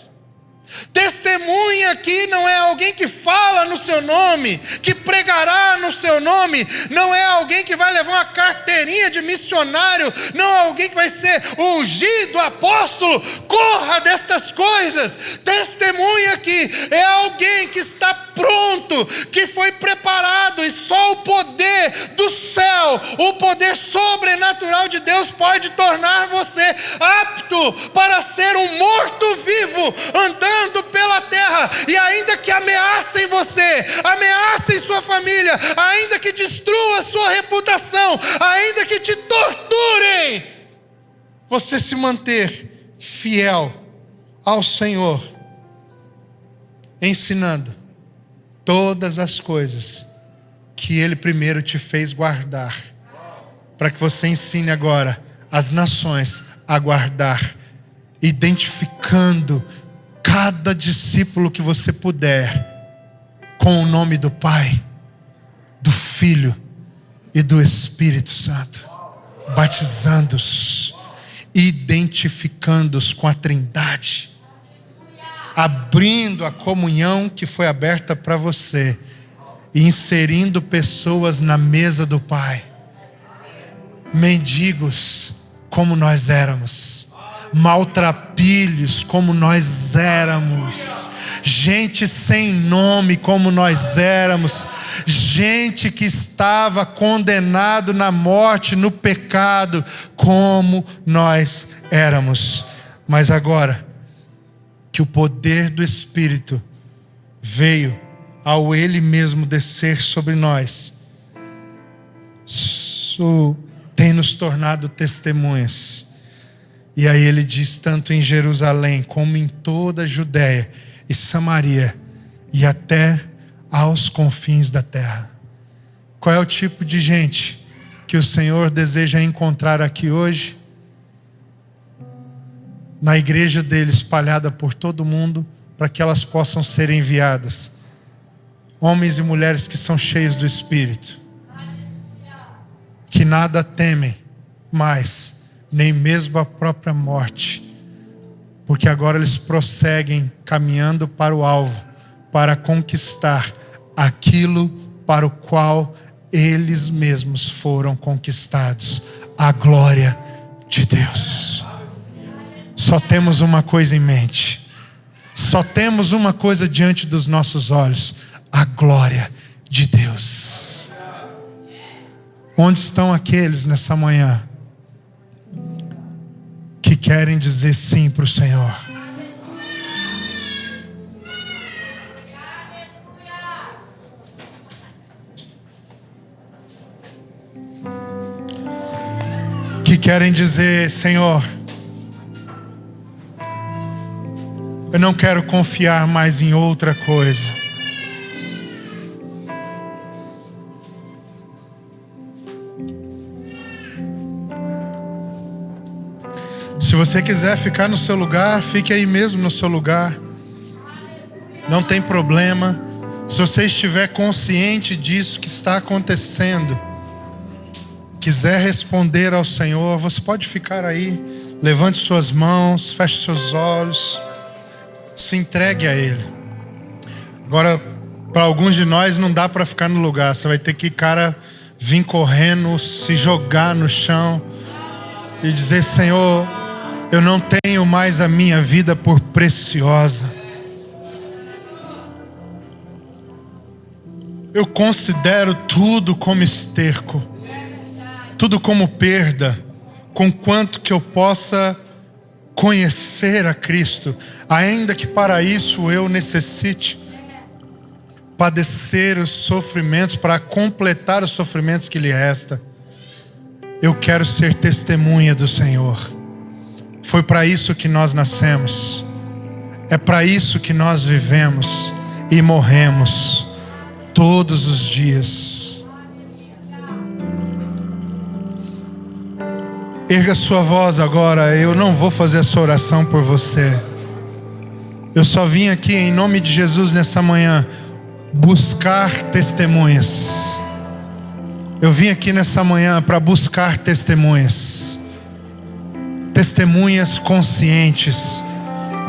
Testemunha aqui não é alguém que fala no seu nome, que pregará no seu nome, não é alguém que vai levar uma carteirinha de missionário, não é alguém que vai ser ungido, apóstolo, corra destas coisas. Testemunha aqui é alguém que está pronto, que foi preparado, e só o poder do céu, o poder sobrenatural de Deus pode tornar você apto para ser um morto-vivo, andando pela terra. E ainda que ameacem você, ameacem sua família, ainda que destrua sua reputação, ainda que te torturem, você se manter fiel ao Senhor, ensinando todas as coisas que Ele primeiro te fez guardar, para que você ensine agora as nações a guardar, identificando cada discípulo que você puder com o nome do Pai, do Filho e do Espírito Santo, batizando-os, identificando-os com a Trindade, abrindo a comunhão que foi aberta para você e inserindo pessoas na mesa do Pai. Mendigos como nós éramos, maltrapilhos como nós éramos, gente sem nome como nós éramos, gente que estava condenado na morte, no pecado, como nós éramos. Mas agora que o poder do Espírito veio ao Ele mesmo descer sobre nós, isso tem nos tornado testemunhas. E aí ele diz, tanto em Jerusalém como em toda a Judéia e Samaria e até aos confins da terra. Qual é o tipo de gente que o Senhor deseja encontrar aqui hoje? Na igreja dele, espalhada por todo mundo, para que elas possam ser enviadas. Homens e mulheres que são cheios do Espírito, que nada temem mais, nem mesmo a própria morte, porque agora eles prosseguem caminhando para o alvo, para conquistar aquilo para o qual eles mesmos foram conquistados, a glória de Deus. Só temos uma coisa em mente, só temos uma coisa diante dos nossos olhos: a glória de Deus. Onde estão aqueles nessa manhã que querem dizer sim para o Senhor? Que querem dizer: Senhor, eu não quero confiar mais em outra coisa. Se você quiser ficar no seu lugar, fique aí mesmo no seu lugar. Não tem problema. Se você estiver consciente disso que está acontecendo, quiser responder ao Senhor, você pode ficar aí. Levante suas mãos, feche seus olhos, se entregue a Ele. Agora, para alguns de nós não dá para ficar no lugar. Você vai ter que, vir correndo, se jogar no chão e dizer: Senhor, eu não tenho mais a minha vida por preciosa. Eu considero tudo como esterco, tudo como perda, conquanto que eu possa conhecer a Cristo, ainda que para isso eu necessite padecer os sofrimentos, para completar os sofrimentos que lhe resta. Eu quero ser testemunha do Senhor. Foi para isso que nós nascemos, é para isso que nós vivemos e morremos todos os dias. Erga sua voz agora. Eu não vou fazer essa oração por você. Eu só vim aqui em nome de Jesus nessa manhã buscar testemunhas. Eu vim aqui nessa manhã para buscar testemunhas. Testemunhas conscientes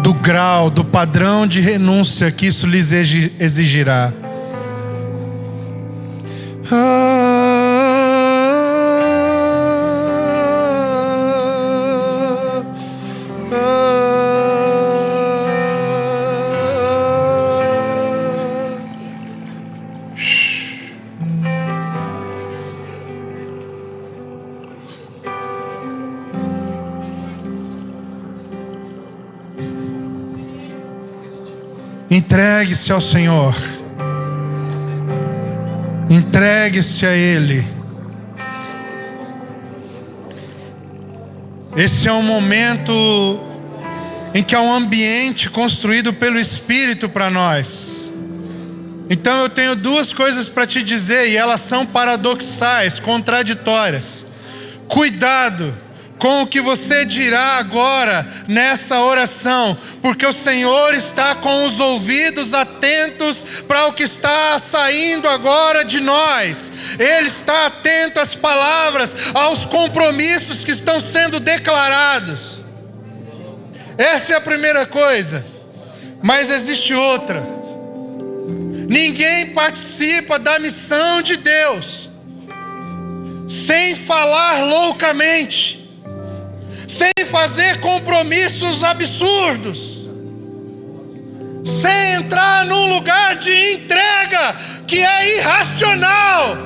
do grau, do padrão de renúncia que isso lhes exigirá. Entregue-se ao Senhor. Entregue-se a Ele. Esse é um momento em que há um ambiente construído pelo Espírito para nós. Então eu tenho duas coisas para te dizer, e elas são paradoxais, contraditórias. Cuidado com o que você dirá agora nessa oração, porque o Senhor está com os ouvidos atentos para o que está saindo agora de nós. Ele está atento às palavras, aos compromissos que estão sendo declarados. Essa é a primeira coisa. Mas existe outra. Ninguém participa da missão de Deus sem falar loucamente, sem fazer compromissos absurdos, sem entrar num lugar de entrega que é irracional.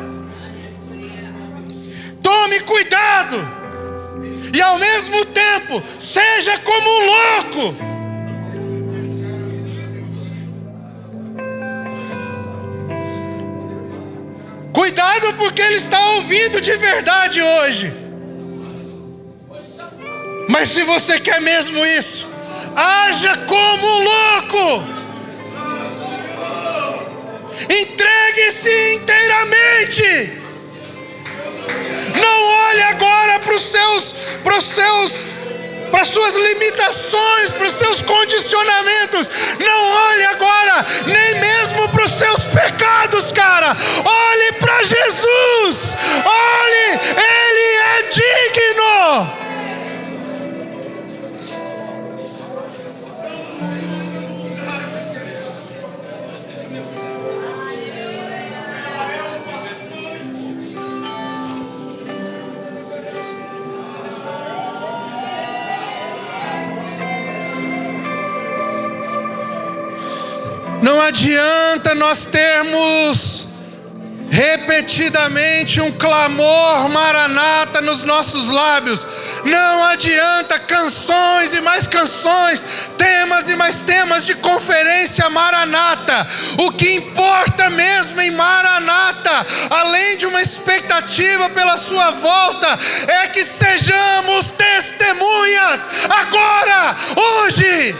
Tome cuidado e ao mesmo tempo seja como um louco. Cuidado, porque ele está ouvindo de verdade hoje. Mas se você quer mesmo isso, haja como um louco. Entregue-se inteiramente. Não olhe agora para as suas limitações, para os seus condicionamentos. Não olhe agora nem mesmo para os seus pecados, cara. Olhe para Jesus. Olhe, Ele é digno. Não adianta nós termos repetidamente um clamor maranata nos nossos lábios. Não adianta canções e mais canções, temas e mais temas de conferência maranata. O que importa mesmo em maranata, além de uma expectativa pela sua volta, é que sejamos testemunhas agora, hoje.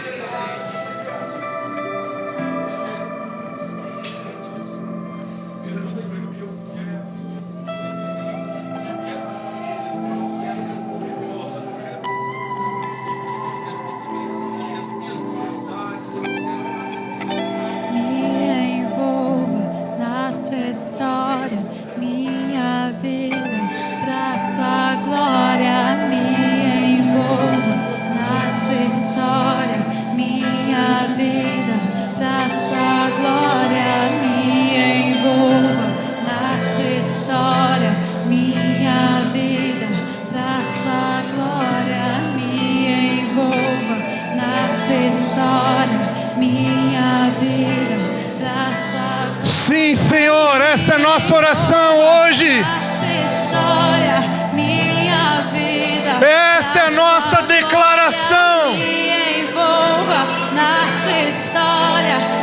Sim, Senhor, essa é a nossa oração hoje. Essa é a nossa declaração.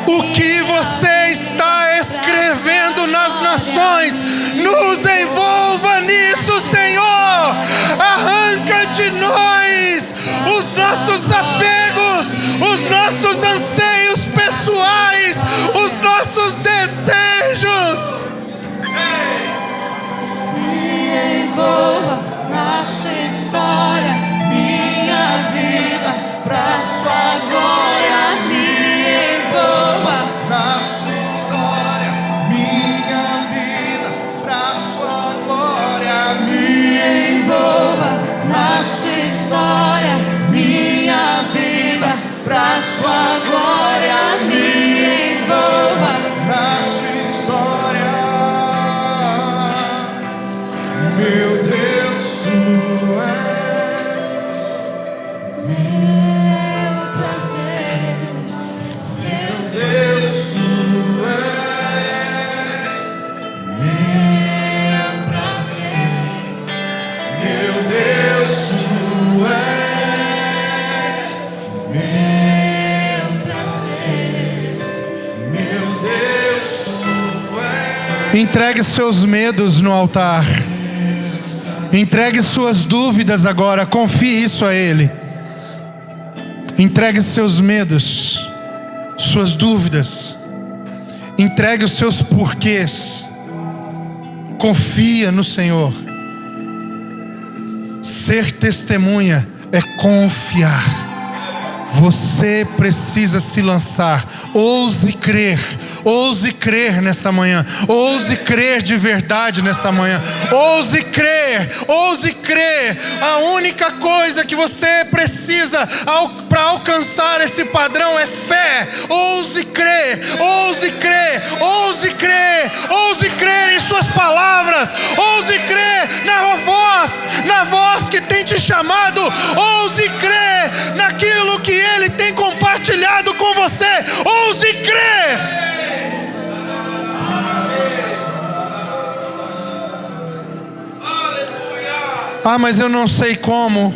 O que você está escrevendo nas nações, nos envolva nisso, Senhor. Arranca de nós os nossos apegos, os nossos anseios pessoais, os nossos desejos. Me envolva na sua história, minha vida, pra sua glória. Me envolva na sua história, minha vida, pra sua glória. Me envolva na sua história, minha vida, pra sua glória. Me envolva na sua história, meu Deus, tu és meu prazer, meu Deus, tu és meu prazer, meu Deus, tu és meu prazer, meu Deus, tu és. Entregue seus medos no altar. Entregue suas dúvidas agora. Confie isso a Ele. Entregue seus medos, suas dúvidas. Entregue os seus porquês. Confia no Senhor. Ser testemunha é confiar. Você precisa se lançar. Ouse crer. Ouse crer nessa manhã. Ouse crer de verdade nessa manhã. Ouse crer. Ouse crer. A única coisa que você precisa para alcançar esse padrão é fé. Ouse crer, ouse crer, ouse crer, ouse crer em suas palavras, ouse crer na voz que tem te chamado, ouse crer naquilo que Ele tem compartilhado com você, ouse crer. Ah, mas eu não sei como,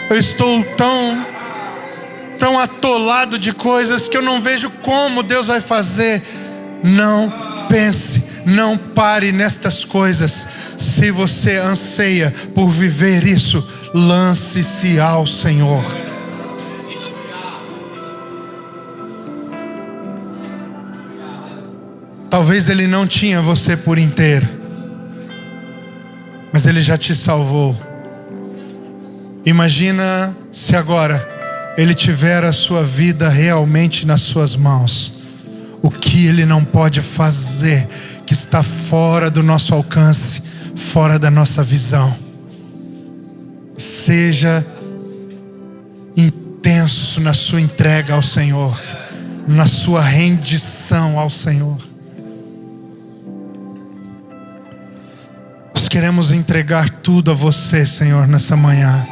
eu estou tão atolado de coisas que eu não vejo como Deus vai fazer. Não pense, não pare nestas coisas. Se você anseia por viver isso, lance-se ao Senhor. Talvez Ele não tinha você por inteiro, mas Ele já te salvou. Imagina se agora Ele tiver a sua vida realmente nas suas mãos. O que Ele não pode fazer, que está fora do nosso alcance, fora da nossa visão. Seja intenso na sua entrega ao Senhor, na sua rendição ao Senhor. Nós queremos entregar tudo a você, Senhor, nessa manhã.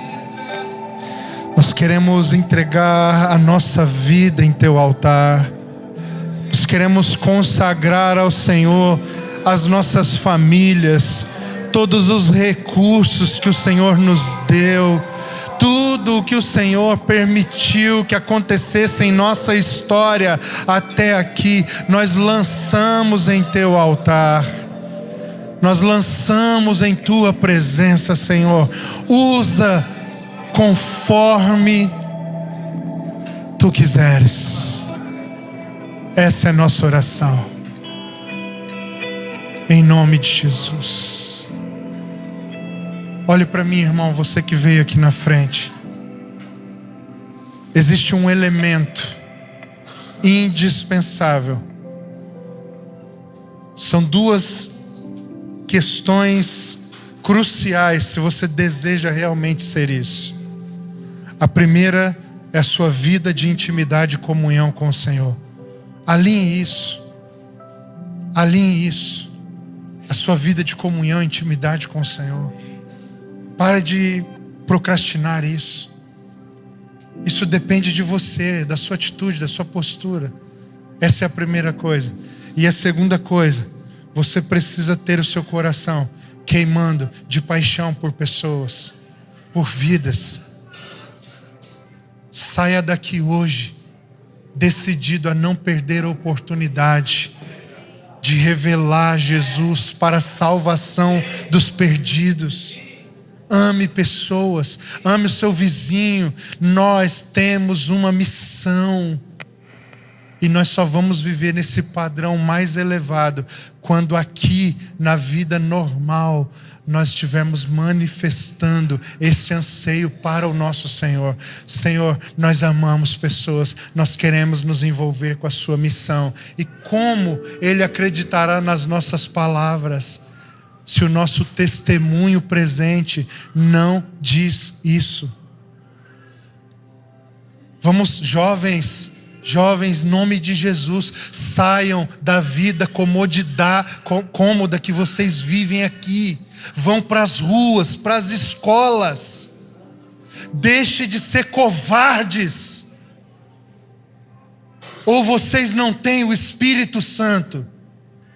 Nós queremos entregar a nossa vida em Teu altar. Nós queremos consagrar ao Senhor as nossas famílias, todos os recursos que o Senhor nos deu, tudo o que o Senhor permitiu que acontecesse em nossa história até aqui, nós lançamos em Teu altar. Nós lançamos em Tua presença, Senhor. Usa conforme Tu quiseres. Essa é a nossa oração. Em nome de Jesus. Olhe para mim, irmão, você que veio aqui na frente. Existe um elemento indispensável. São duas questões cruciais se você deseja realmente ser isso. A primeira é a sua vida de intimidade e comunhão com o Senhor. Alinhe isso. Alinhe isso. A sua vida de comunhão e intimidade com o Senhor. Pare de procrastinar isso. Isso depende de você, da sua atitude, da sua postura. Essa é a primeira coisa. E a segunda coisa, você precisa ter o seu coração queimando de paixão por pessoas, por vidas. Saia daqui hoje decidido a não perder a oportunidade de revelar Jesus para a salvação dos perdidos. Ame pessoas, ame o seu vizinho. Nós temos uma missão. E nós só vamos viver nesse padrão mais elevado quando aqui na vida normal nós estivermos manifestando esse anseio para o nosso Senhor. Senhor, nós amamos pessoas, nós queremos nos envolver com a sua missão. E como Ele acreditará nas nossas palavras se o nosso testemunho presente não diz isso? Vamos, jovens, em nome de Jesus, saiam da vida cômoda que vocês vivem aqui. Vão para as ruas, para as escolas. Deixe de ser covardes. Ou vocês não têm o Espírito Santo,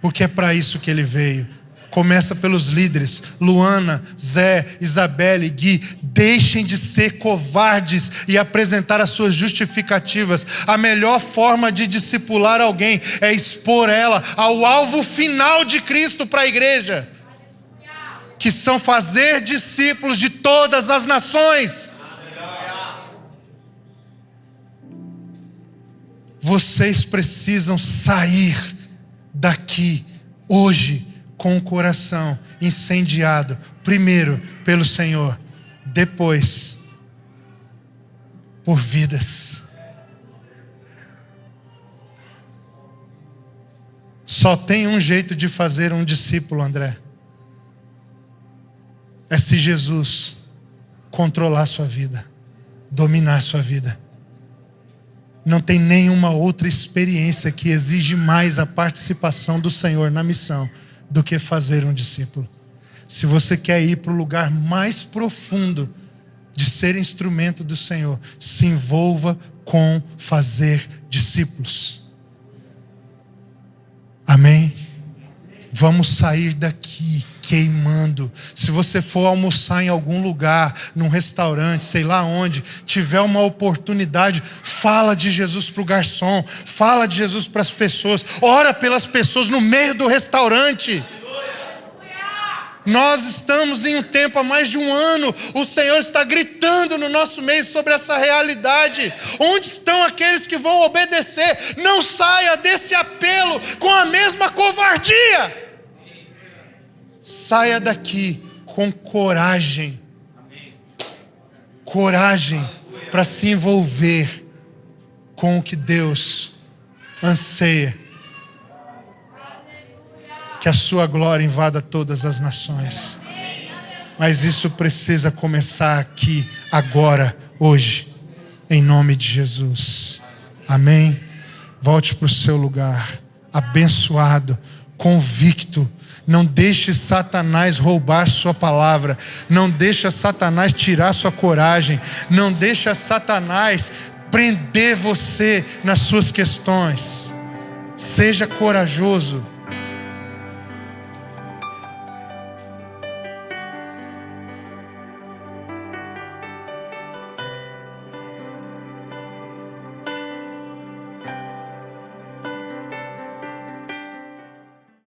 porque é para isso que Ele veio. Começa pelos líderes, Luana, Zé, Isabelle, Gui. Deixem de ser covardes e apresentar as suas justificativas. A melhor forma de discipular alguém é expor ela ao alvo final de Cristo para a igreja, que são fazer discípulos de todas as nações. Vocês precisam sair daqui hoje com o coração incendiado, primeiro pelo Senhor, depois por vidas. Só tem um jeito de fazer um discípulo, André. É se Jesus controlar a sua vida, dominar a sua vida. Não tem nenhuma outra experiência que exige mais a participação do Senhor na missão do que fazer um discípulo. Se você quer ir para o lugar mais profundo de ser instrumento do Senhor, se envolva com fazer discípulos. Amém? Vamos sair daqui queimando. Se você for almoçar em algum lugar, num restaurante, sei lá onde, tiver uma oportunidade, fala de Jesus para o garçom, fala de Jesus para as pessoas, ora pelas pessoas no meio do restaurante. Nós estamos em um tempo, há mais de um ano, o Senhor está gritando no nosso meio sobre essa realidade. Onde estão aqueles que vão obedecer? Não saia desse apelo com a mesma covardia. Saia daqui com coragem. Coragem para se envolver com o que Deus anseia. Que a sua glória invada todas as nações. Mas isso precisa começar aqui, agora, hoje. Em nome de Jesus. Amém? Volte para o seu lugar. Abençoado, convicto. Não deixe Satanás roubar sua palavra. Não deixe Satanás tirar sua coragem. Não deixe Satanás prender você nas suas questões. Seja corajoso.